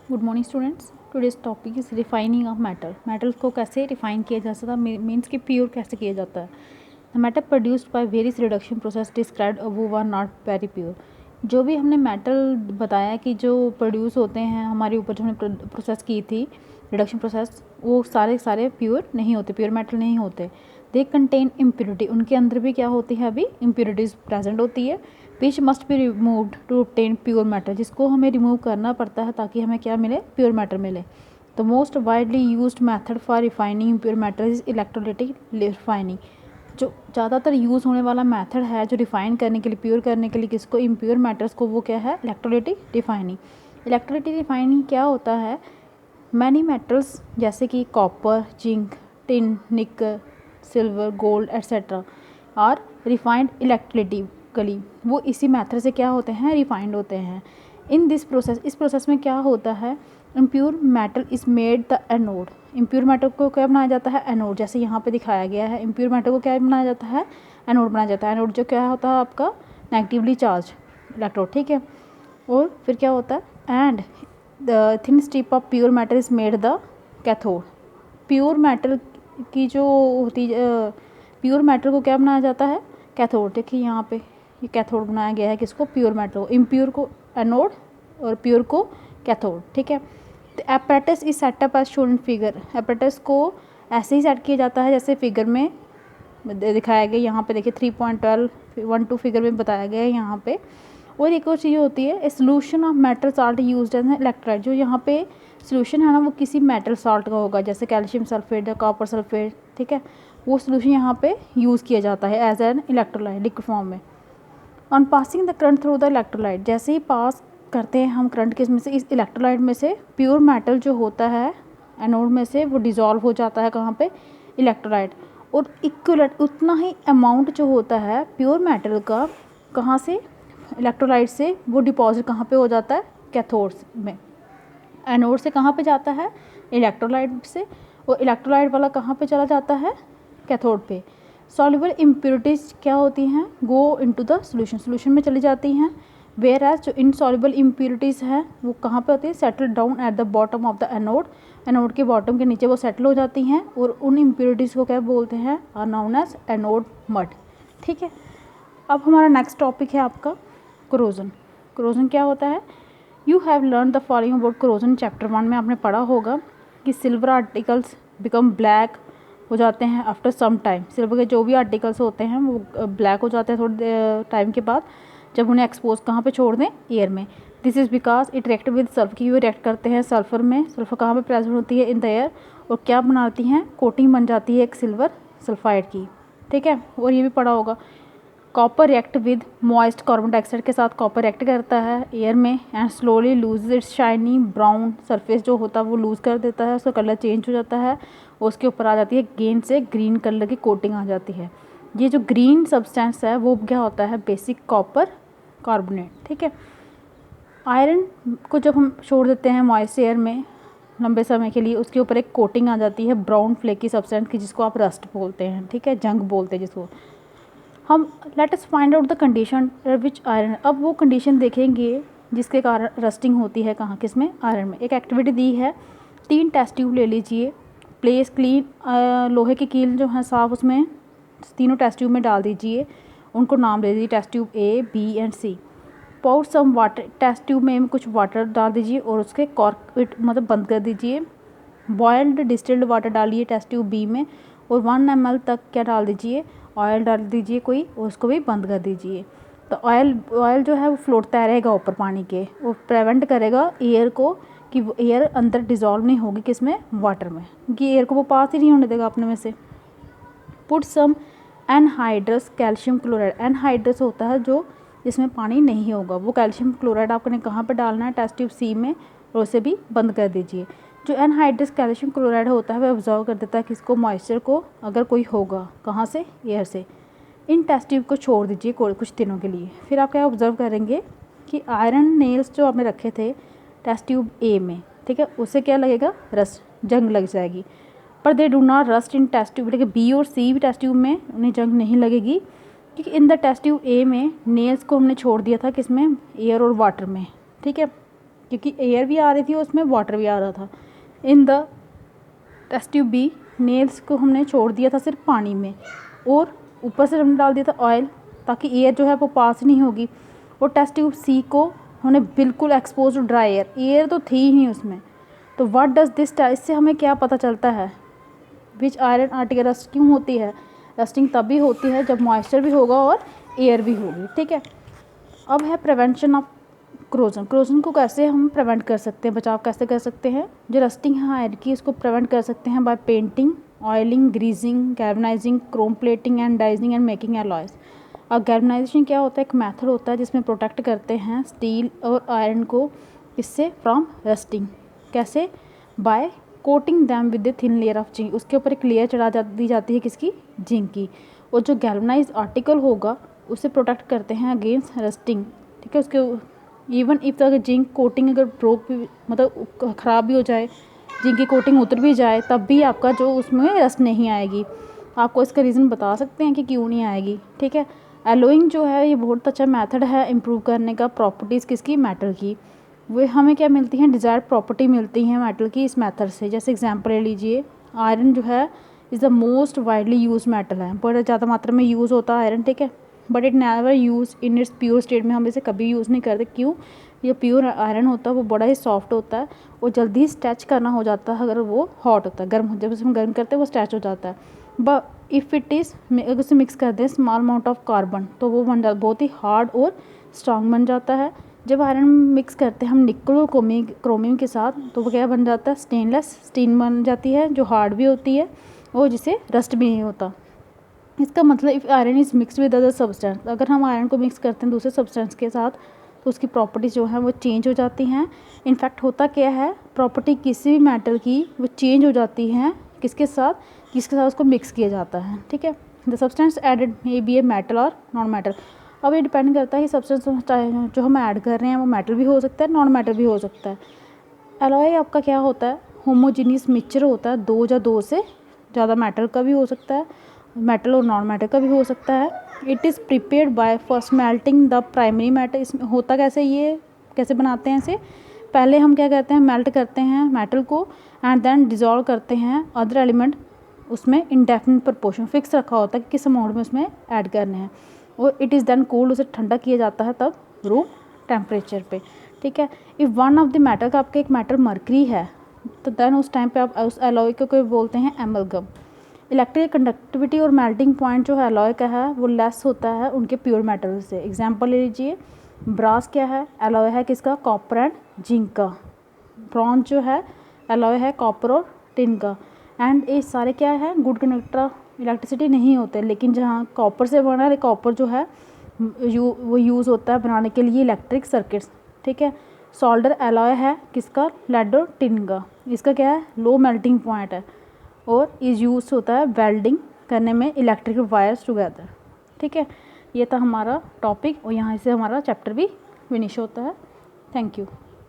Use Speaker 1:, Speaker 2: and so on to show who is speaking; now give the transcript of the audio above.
Speaker 1: Good morning students. Today's topic is refining of metal. Metals को कैसे refine किया जा सकता है, मीन्स कि प्योर कैसे किया जाता है। The metal produced by various reduction process described above are not very pure. जो भी हमने मेटल बताया कि जो प्रोड्यूस होते हैं हमारे ऊपर, जो हमने प्रोसेस की थी रिडक्शन प्रोसेस, वो सारे प्योर नहीं होते, प्योर मेटल नहीं होते। दे कंटेन इम्प्योरिटी, उनके अंदर भी क्या होती है, अभी इम्प्योरिटीज़ प्रेजेंट होती है। Which must be removed to obtain pure metal, जिसको हमें रिमूव करना पड़ता है ताकि हमें क्या मिले, प्योर मेटल मिले। The most widely used method for refining impure metal is electrolytic refining. जो ज़्यादातर यूज़ होने वाला मेथड है जो रिफाइन करने के लिए, प्योर करने के लिए किसको, इम्प्योर मेटल्स को, वो क्या है, इलेक्ट्रोलाइटिक रिफाइनिंग। इलेक्ट्रोलाइटिक रिफाइनिंग क्या होता है, मैनी मेटल्स जैसे कि कॉपर, जिंक, टिन, निकल, सिल्वर, गोल्ड एट्सेट्रा और रिफाइंड इलेक्ट्रोलाइटिकली, वो इसी मेथड से क्या होते हैं, रिफाइंड होते हैं। इन दिस प्रोसेस, इस प्रोसेस में क्या होता है, impure metal is made the anode. Impure metal को क्या बनाया जाता है, एनोड। जैसे यहाँ पे दिखाया गया है, इम्प्योर मेटल को क्या बनाया जाता है, एनोड बनाया जाता है। एनोड जो क्या होता है, आपका नेगेटिवली चार्ज इलेक्ट्रोड, ठीक है। और फिर क्या होता है, and the thin strip of pure metal is made the cathode. Pure metal की जो होती, प्योर मेटल को क्या बनाया जाता है, कैथोड। देखिए यहाँ पे ये कैथोड बनाया गया है, किसको, प्योर मेटल को। इम्प्योर को एनोड और प्योर को कैथोड, ठीक है। The apparatus is set up as shown in figure. Apparatus को ऐसे ही सेट किया जाता है जैसे फिगर में दिखाया गया। यहाँ पे देखिए 3.12 फिगर में बताया गया है यहाँ पे। और एक और चीज़ होती है, a solution of metal salt used as electrolyte. जो यहाँ पे सोल्यूशन है ना, वो किसी मेटल साल्ट का होगा, जैसे कैल्शियम सल्फेट या कॉपर सल्फेट, ठीक है। वो सोल्यूशन यहाँ पे यूज़ किया जाता है as an electrolyte liquid form में। On passing the current through the electrolyte, जैसे ही पास करते हैं हम करंट किस में से, इस इलेक्ट्रोलाइट में से, प्योर मेटल जो होता है एनोड में से, वो डिज़ोल्व हो जाता है कहाँ पे, इलेक्ट्रोलाइट। और इक्वलेंट उतना ही अमाउंट जो होता है प्योर मेटल का, कहाँ से, इलेक्ट्रोलाइट से, वो डिपॉजिट कहाँ पे हो जाता है, कैथोड्स में। एनोड से कहाँ पे जाता है, इलेक्ट्रोलाइट से, और इलेक्ट्रोलाइट वाला कहाँ पे चला जाता है, कैथोड पे। सॉल्युबल इम्प्योरिटीज़ क्या होती हैं, go into the solution, solution में चली जाती हैं। वेयर एज जो इनसॉल्युबल इम्प्योरिटीज़ हैं वो कहाँ पे होती है, settle down at the bottom of the anode. Anode के बॉटम के नीचे वो सेटल हो जाती हैं, और उन इम्प्योरिटीज़ को क्या बोलते हैं, are known as anode mud, ठीक है। अब हमारा नेक्स्ट टॉपिक है आपका कोरोजन। कोरोजन क्या होता है, you have learn the following about corrosion. Chapter 1 में आपने पढ़ा होगा कि सिल्वर आर्टिकल्स बिकम ब्लैक हो जाते हैं आफ्टर सम टाइम। सिल्वर के जो भी आर्टिकल्स होते हैं वो ब्लैक हो जाते हैं थोड़े टाइम के बाद, जब उन्हें एक्सपोज कहाँ पे छोड़ दें, एयर में। This is because it react with sulphur, की वो रिएक्ट करते हैं सल्फर में। सल्फर कहाँ पे प्रेजेंट होती है, इन द एयर, और क्या बनाती हैं, कोटिंग बन जाती है एक सिल्वर सल्फाइड की, ठीक है। और ये भी पढ़ा होगा, copper react with moist, carbon dioxide के साथ कॉपर रिएक्ट करता है एयर में, and slowly lose its shiny brown surface, जो होता है वो लूज़ कर देता है, उसका कलर चेंज हो जाता है, और उसके ऊपर आ जाती है गेन से ग्रीन कलर की कोटिंग आ जाती है। ये जो ग्रीन सब्सटेंस है वो क्या होता है, बेसिक कॉपर कार्बोनेट, ठीक है। आयरन को जब हम छोड़ देते हैं मॉइस्ट एयर में लंबे समय के लिए, उसके ऊपर एक कोटिंग आ जाती है ब्राउन फ्लेकी सब्सटेंस की, जिसको आप रस्ट बोलते हैं, ठीक है, जंग बोलते हैं जिसको हम। Let us find out the condition which iron, अब वो कंडीशन देखेंगे जिसके कारण रस्टिंग होती है, कहाँ, किस में, आयरन में। एक एक्टिविटी दी है, 3 टेस्ट ट्यूब ले लीजिए, प्लेस क्लीन, लोहे की कील जो है साफ, उसमें तीनों टेस्ट ट्यूब में डाल दीजिए, उनको नाम दे दीजिए, test tube A, B and C. Pour some water, test tube में कुछ वाटर डाल दीजिए और उसके कॉर्क मतलब बंद कर दीजिए। बॉयल्ड डिस्टिल्ड वाटर डालिए टेस्ट ट्यूब बी में, और 1 ml तक क्या डाल दीजिए, ऑयल डाल दीजिए कोई, और उसको भी बंद कर दीजिए। तो ऑयल जो है वो फ्लोटता रहेगा ऊपर पानी के, वो प्रिवेंट करेगा एयर को कि वो एयर अंदर डिज़ोल्व नहीं होगी, किस में, वाटर में, क्योंकि एयर को वो पास ही नहीं होने देगा अपने में से। Put some anhydrous calcium chloride, anhydrous होता है जो जिसमें पानी नहीं होगा, वो कैल्शियम क्लोराइड आपने कहाँ पर डालना है, टेस्ट ट्यूब सी में, और उसे भी बंद कर दीजिए। जो एनहाइड्रस कैल्शियम क्लोराइड होता है वह ऑब्जर्व कर देता है किसको, मॉइस्चर को, अगर कोई होगा, कहाँ से, एयर से। इन टेस्ट ट्यूब को छोड़ दीजिए कुछ दिनों के लिए। फिर आप क्या ऑब्जर्व करेंगे कि आयरन नेल्स जो आपने रखे थे टेस्ट ट्यूब ए में, ठीक है, उससे क्या लगेगा, रस्ट, जंग लग जाएगी। पर they do not rust in test tube, लेकिन बी और सी भी टेस्ट ट्यूब में उन्हें जंग नहीं लगेगी, क्योंकि in the test tube A में नेल्स को हमने छोड़ दिया था किस में, एयर और वाटर में, ठीक है, क्योंकि एयर भी आ रही थी और उसमें वाटर भी आ रहा था। In the test tube B nails को हमने छोड़ दिया था सिर्फ पानी में, और ऊपर से हमने डाल दिया था ऑयल ताकि एयर जो है वो पास नहीं होगी। और टेस्ट ट्यूब सी को हमने बिल्कुल expose to dry air, air तो थी ही नहीं उसमें। तो व्हाट डज दिस टेल, इससे हमें क्या पता चलता है, विच आयरन आर्टिकल रस्ट क्यों होती है? रस्टिंग तभी होती है जब मॉइस्चर भी होगा और एयर भी होगी, ठीक है। अब है प्रिवेंशन ऑफ क्रोजन। क्रोजन को कैसे हम प्रिवेंट कर सकते हैं, बचाव कैसे कर सकते हैं? जो रस्टिंग है आयरन की, उसको प्रिवेंट कर सकते हैं by painting, oiling, greasing, galvanising, chrome plating and dyeing and making alloys. और गैल्वनाइजेशन क्या होता है? एक मेथड होता है जिसमें प्रोटेक्ट करते हैं स्टील और आयरन को, इससे फ्रॉम रस्टिंग। कैसे? By coating them with the thin layer of zinc, उसके ऊपर एक लेयर दी जाती है किसकी? जिंक की। और जो गैल्वनाइज आर्टिकल होगा उसे प्रोटेक्ट करते हैं अगेंस्ट रस्टिंग, ठीक है। उसके इवन इफ अगर जिंक कोटिंग अगर ब्रोक भी, मतलब ख़राब भी हो जाए, जिंक की कोटिंग उतर भी जाए, तब भी आपका जो उसमें रस्ट नहीं आएगी। आपको इसका रीज़न बता सकते हैं कि क्यों नहीं आएगी, ठीक है। एलोइंग जो है ये बहुत अच्छा मेथड है इम्प्रूव करने का प्रॉपर्टीज़ किसकी? मेटल की। वे हमें क्या मिलती हैं? डिज़ायर्ड प्रॉपर्टी मिलती हैं मेटल की इस मेथड से। जैसे एग्जांपल ले लीजिए, आयरन जो है is the most widely use metal है, बहुत ज़्यादा मात्रा में यूज़ होता है आयरन, ठीक है। But it never use in its pure state में, हम इसे कभी यूज़ नहीं करते। क्यों? ये प्योर आयरन होता है वो बड़ा ही सॉफ्ट होता है और जल्दी ही स्ट्रेच करना हो जाता है अगर वो हॉट होता है, गर्म, जब उसे हम गर्म करते हैं वो स्ट्रेच हो जाता है। बट इफ़ इट इज़, अगर उसे मिक्स कर दें स्मॉल अमाउंट ऑफ कार्बन, तो वो बन जाता बहुत ही हार्ड और स्ट्रांग बन जाता है। जब आयरन मिक्स करते हैं हम निकल और क्रोमियम के साथ, तो वो क्या बन जाता है? स्टेनलेस स्टील बन जाती है जो हार्ड भी होती है और जिसे रस्ट भी नहीं होता। इसका मतलब if iron is mix with other substance, अगर हम आयरन को मिक्स करते हैं दूसरे सब्सटेंस के साथ तो उसकी प्रॉपर्टीज़ जो हैं वो चेंज हो जाती हैं। इनफैक्ट होता क्या है, प्रॉपर्टी किसी भी मेटल की वो चेंज हो जाती हैं किसके साथ? जिसके साथ उसको मिक्स किया जाता है, ठीक है। The substance added may be a metal और नॉन मेटल। अब ये डिपेंड करता है कि सब्सटेंस जो हम ऐड कर रहे हैं वो मेटल भी हो सकता है, नॉन मेटल भी हो सकता है। एलॉय आपका क्या होता है? होमोजीनियस मिक्सचर होता है, दो या दो से ज़्यादा मेटल का भी हो सकता है, मेटल और नॉन मेटल का भी हो सकता है। It is prepared by first melting the primary metal. इसमें होता कैसे, ये कैसे बनाते हैं इसे? पहले हम क्या करते हैं? मेल्ट करते हैं मेटल को एंड देन डिज़ोल्व करते हैं अदर एलिमेंट, उसमें इंडेफिनिट प्रपोर्शन फिक्स रखा होता है कि किस अमाउंट में उसमें ऐड करने हैं। और इट इज़ देन कूल्ड, उसे ठंडा किया जाता है तब रूम टेम्परेचर पे, ठीक है। If one of the metal का आपका एक मेटल मर्करी है तो देन उस टाइम पे आप उस एलॉय को कोई बोलते हैं एमलगम। इलेक्ट्रिक कंडक्टिविटी और मेल्टिंग पॉइंट जो एलॉय का है वो लेस होता है उनके प्योर मेटल से। एग्जांपल ले लीजिए, ब्रास क्या है? एलॉय है किसका? कॉपर एंड जिंक का। ब्रॉन्ज जो है एलॉय है कॉपर और टिन का। एंड ये सारे क्या है? गुड कंडक्टर इलेक्ट्रिसिटी नहीं होते, लेकिन जहाँ कॉपर से बना है, कॉपर जो है वो यूज़ होता है बनाने के लिए इलेक्ट्रिक सर्किट्स, ठीक है। सोल्डर एलॉय है किसका? लेड और टिन का। इसका क्या है? लो मेल्टिंग पॉइंट है और इस यूज़ होता है वेल्डिंग करने में इलेक्ट्रिक वायर्स टुगेदर, ठीक है। ये था हमारा टॉपिक और यहाँ से हमारा चैप्टर भी फिनिश होता है। Thank you.